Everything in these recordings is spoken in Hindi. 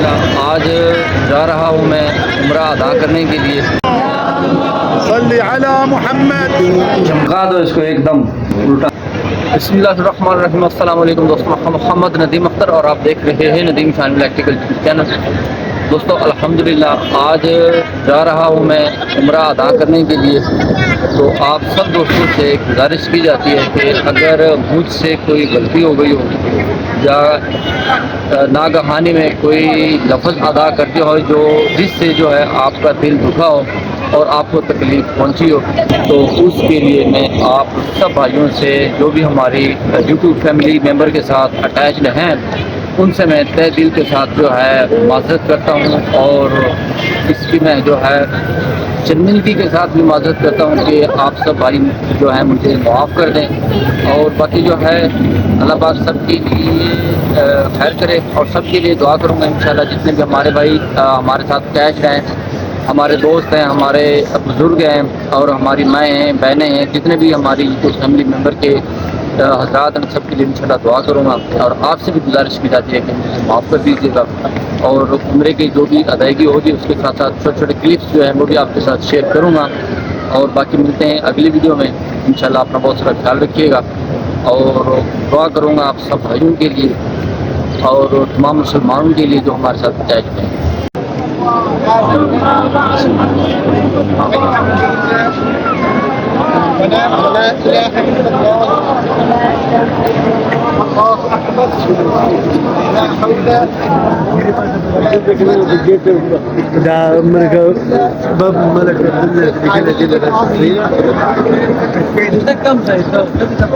अल्हम्दुलिल्लाह आज जा रहा हूँ मैं उम्रा अदा करने के लिए। सल्ली अला मुहम्मद। चमका दो इसको एकदम उल्टा। बिस्मिल्लाहिर्रहमानिर्रहीम। अस्सलाम वालेकुम दोस्तों, मोहम्मद नदीम अख्तर और आप देख रहे हैं नदीम फैमिली इलेक्ट्रिकल चैनल। दोस्तों अल्हम्दुलिल्लाह आज जा रहा हूँ मैं उम्रा अदा करने के लिए। तो आप सब दोस्तों से गुजारिश की जाती है कि अगर मुझसे कोई गलती हो गई हो या नागहानी में कोई लफ्ज़ अदा करते हो जो जिससे जो है आपका दिल दुखा हो और आपको तकलीफ़ पहुंची हो, तो उसके लिए मैं आप सब भाइयों से जो भी हमारी यूट्यूब फैमिली मेंबर के साथ अटैच्ड हैं उनसे मैं तहे दिल के साथ जो है माज़रत करता हूं और इसकी मैं जो है शर्मिंदगी के साथ भी माज़रत करता हूं कि आप सब भाई जो है मुझे माफ़ कर दें। और बाकी जो है अल्लाह पाक सबके लिए खैर करे और सबके लिए दुआ करूँगा इंशाल्लाह। जितने भी हमारे भाई हमारे साथ अटैच्ड हैं, हमारे दोस्त हैं, हमारे बुज़ुर्ग हैं और हमारी माएँ हैं, बहनें हैं, जितने भी हमारी कुछ फैमिली मेम्बर के हज़रात हैं, सबके लिए इंशाल्लाह दुआ करूँगा। और आपसे भी गुजारिश की जाती है कि मुझे माफ़ कर दीजिएगा और उम्रे की जो भी अदायगी होगी उसके साथ साथ छोटे छोटे क्लिप्स जो है वो भी आपके साथ शेयर करूँगा। और बाकी मिलते हैं अगली वीडियो में इंशाल्लाह। अपना बहुत सारा ख्याल रखिएगा और दुआ करूँगा आप सब भाइयों के लिए और तमाम मुसलमानों के लिए जो हमारे साथ अटैच हैं।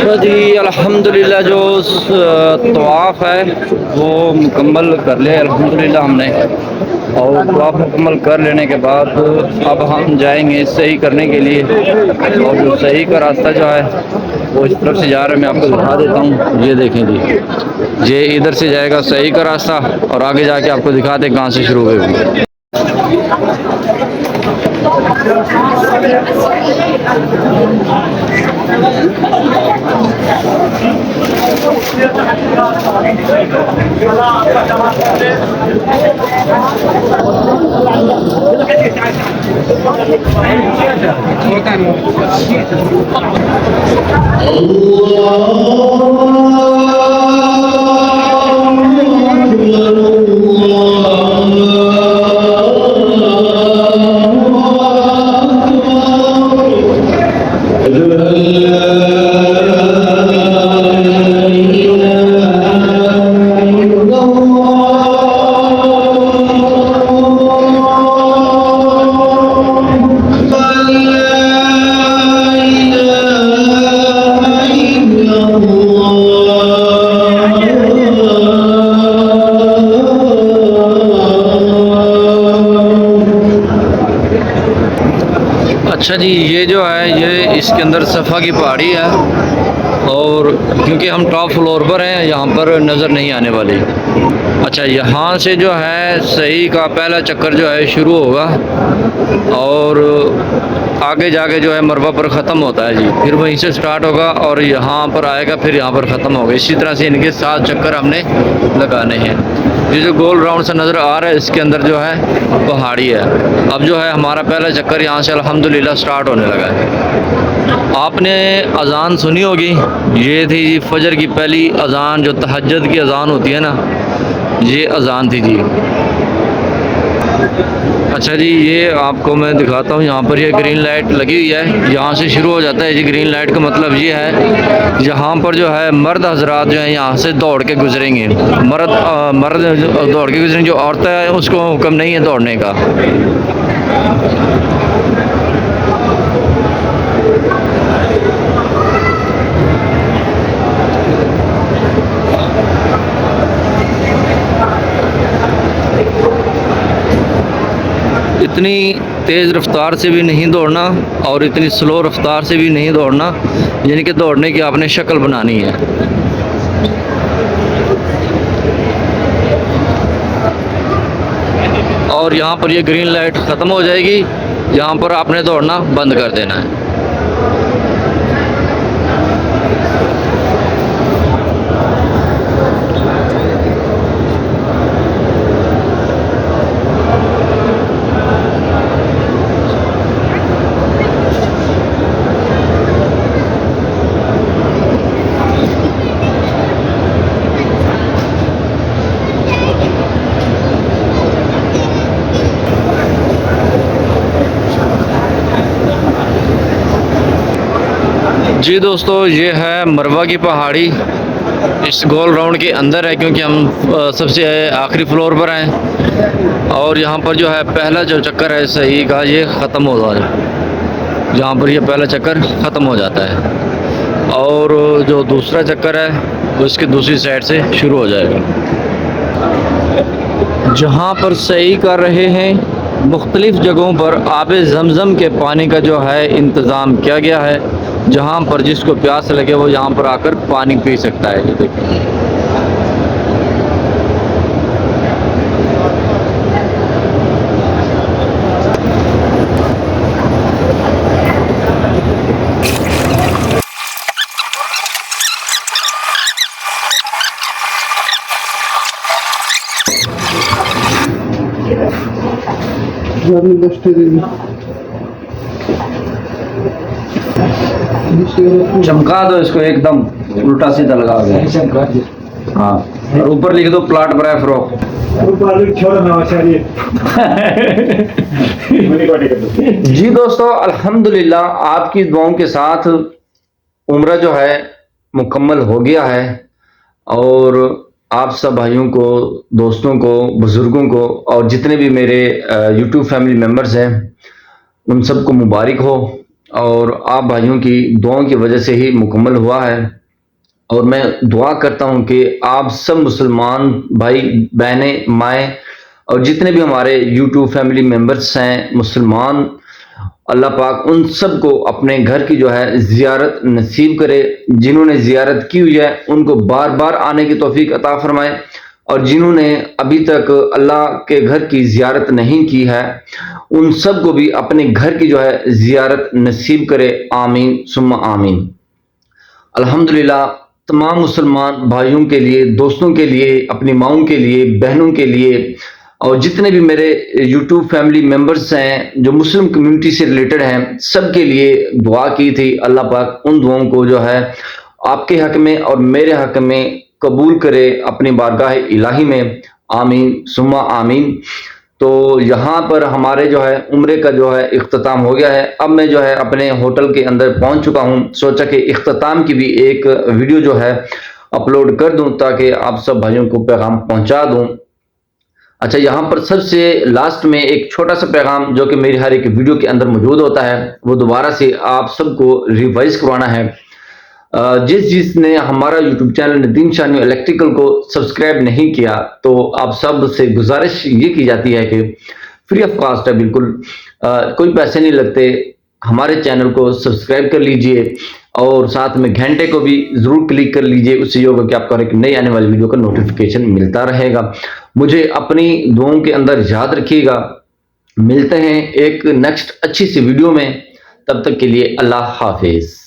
तो जी अल्हम्दुलिल्लाह जो तवाफ़ है वो मुकम्मल कर लिया अल्हम्दुलिल्लाह हमने। और तवाफ़ मुकम्मल कर लेने के बाद अब हम जाएंगे सही करने के लिए। और जो सही का रास्ता जो है वो इस तरफ से जा रहा है, मैं आपको दिखा देता हूँ। ये देखें जी, ये इधर से जाएगा सही का रास्ता और आगे जाके आपको दिखाते हैं कहाँ से शुरू होगी। अच्छा जी, ये जो है ये इसके अंदर सफ़ा की पहाड़ी है और क्योंकि हम टॉप फ्लोर पर हैं यहाँ पर नज़र नहीं आने वाली। अच्छा, यहाँ से जो है सही का पहला चक्कर जो है शुरू होगा और आगे जाके जो है मरवा पर ख़त्म होता है जी। फिर वहीं से स्टार्ट होगा और यहाँ पर आएगा, फिर यहाँ पर ख़त्म होगा। इसी तरह से इनके 7 चक्कर हमने लगाने हैं। ये जो गोल राउंड सा नज़र आ रहा है इसके अंदर जो है पहाड़ी है। अब जो है हमारा पहला चक्कर यहाँ से अल्हम्दुलिल्लाह स्टार्ट होने लगा है। आपने अज़ान सुनी होगी, ये थी जी फजर की पहली अज़ान, जो तहज्जुद की अज़ान होती है ना, ये अज़ान थी जी। अच्छा जी, ये आपको मैं दिखाता हूँ। यहाँ पर ये ग्रीन लाइट लगी हुई है, यहाँ से शुरू हो जाता है जी। ग्रीन लाइट का मतलब ये है, यहाँ पर जो है मर्द हजरात जो है यहाँ से दौड़ के गुजरेंगे। मर्द दौड़ के गुजरेंगे, जो औरतें हैं उसको हुक्म नहीं है दौड़ने का। इतनी तेज़ रफ्तार से भी नहीं दौड़ना और इतनी स्लो रफ्तार से भी नहीं दौड़ना, यानी कि दौड़ने की आपने शक्ल बनानी है। और यहाँ पर ये ग्रीन लाइट ख़त्म हो जाएगी, यहाँ पर आपने दौड़ना बंद कर देना है। जी दोस्तों, ये है मरवा की पहाड़ी। इस गोल राउंड के अंदर है, क्योंकि हम सबसे आखिरी फ्लोर पर हैं। और यहाँ पर जो है पहला जो चक्कर है सही का, ये ख़त्म हो रहा है। जहाँ पर ये पहला चक्कर ख़त्म हो जाता है और जो दूसरा चक्कर है वो इसकी दूसरी साइड से शुरू हो जाएगा। जहाँ पर सही कर रहे हैं, मुख्तलिफ़ जगहों पर आब ज़मज़म के पानी का जो है इंतज़ाम किया गया है, जहाँ पर जिसको प्यास लगे वो यहाँ पर आकर पानी पी सकता है। ये देखिए, चमका दो इसको, एकदम उल्टा सीधा लगा दो। हाँ, और ऊपर लिख दो प्लाट बराए फ्रोक। जी दोस्तों, अल्हम्दुलिल्लाह आपकी दुआओं के साथ उम्रा जो है मुकम्मल हो गया है। और आप सब भाइयों को, दोस्तों को, बुज़ुर्गों को और जितने भी मेरे यूट्यूब फैमिली मेम्बर्स हैं उन सबको मुबारक हो। और आप भाइयों की दुआओं की वजह से ही मुकम्मल हुआ है। और मैं दुआ करता हूं कि आप सब मुसलमान भाई बहनें, माएँ और जितने भी हमारे यूट्यूब फैमिली मेम्बर्स हैं मुसलमान, अल्लाह पाक उन सब को अपने घर की जो है ज़ियारत नसीब करे। जिन्होंने ज़ियारत की हुई है उनको बार बार आने की तौफीक अता फरमाए, और जिन्होंने अभी तक अल्लाह के घर की ज़ियारत नहीं की है उन सब को भी अपने घर की जो है ज़ियारत नसीब करे। आमीन सुम्मा आमीन। अल्हम्दुलिल्लाह तमाम मुसलमान भाइयों के लिए, दोस्तों के लिए, अपनी माओं के लिए, बहनों के लिए और जितने भी मेरे यूट्यूब फैमिली मेंबर्स हैं जो मुस्लिम कम्युनिटी से रिलेटेड हैं, सब के लिए दुआ की थी। अल्लाह पाक उन दुआओं को जो है आपके हक में और मेरे हक में कबूल करे अपनी बारगाह इलाही में। आमीन सुम्मा आमीन। तो यहाँ पर हमारे जो है उम्रे का जो है इख्तिताम हो गया है। अब मैं जो है अपने होटल के अंदर पहुँच चुका हूँ। सोचा कि इख्तिताम की भी एक वीडियो जो है अपलोड कर दूँ ताकि आप सब भाइयों को पैगाम पहुँचा दूँ। अच्छा, यहाँ पर सबसे लास्ट में एक छोटा सा पैगाम जो कि मेरी हर एक वीडियो के अंदर मौजूद होता है, वो दोबारा से आप सबको रिवाइज करवाना है। जिसने हमारा यूट्यूब चैनल नदीम शानी इलेक्ट्रिकल को सब्सक्राइब नहीं किया, तो आप सब से गुजारिश ये की जाती है कि फ्री ऑफ कॉस्ट है, बिल्कुल कोई पैसे नहीं लगते। हमारे चैनल को सब्सक्राइब कर लीजिए और साथ में घंटे को भी जरूर क्लिक कर लीजिए। उससे ये होगा कि आपको एक नई आने वाली वीडियो का नोटिफिकेशन मिलता रहेगा। मुझे अपनी दुआओं के अंदर याद रखिएगा। मिलते हैं एक नेक्स्ट अच्छी सी वीडियो में, तब तक के लिए अल्लाह हाफिज।